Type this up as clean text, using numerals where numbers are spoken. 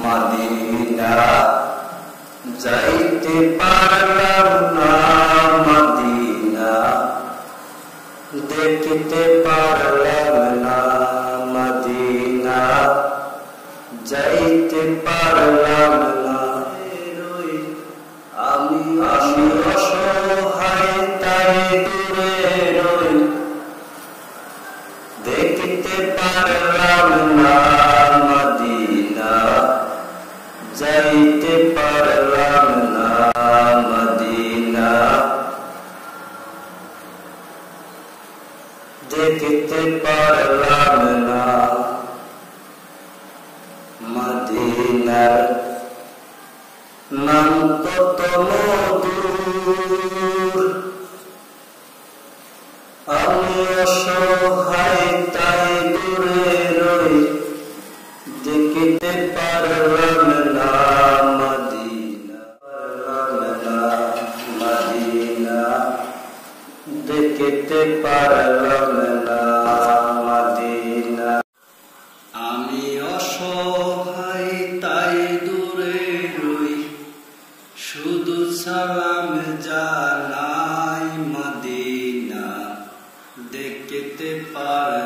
Medina যাইতে পারলাম না, মদিনা দেখিতে পারলাম না, মদিনা যাইতে পারলাম না। আমি অসহায় তাই দূরে রই, দেখিতে পারলাম না, মদিনা যাইতে পারলাম না, মদিনা দেখিতে পারলাম না। মদিনার নাম কত মধুর, আমি অসহায় তাই দূরে রই, দেখিতে পারলাম না, মদিনা মদিনা দেখিতে পারলাম না, মদিনা। আমি অসহায় তাই দূরে রই, শুধু সালাম জানাই, মদিনা দেখিতে পার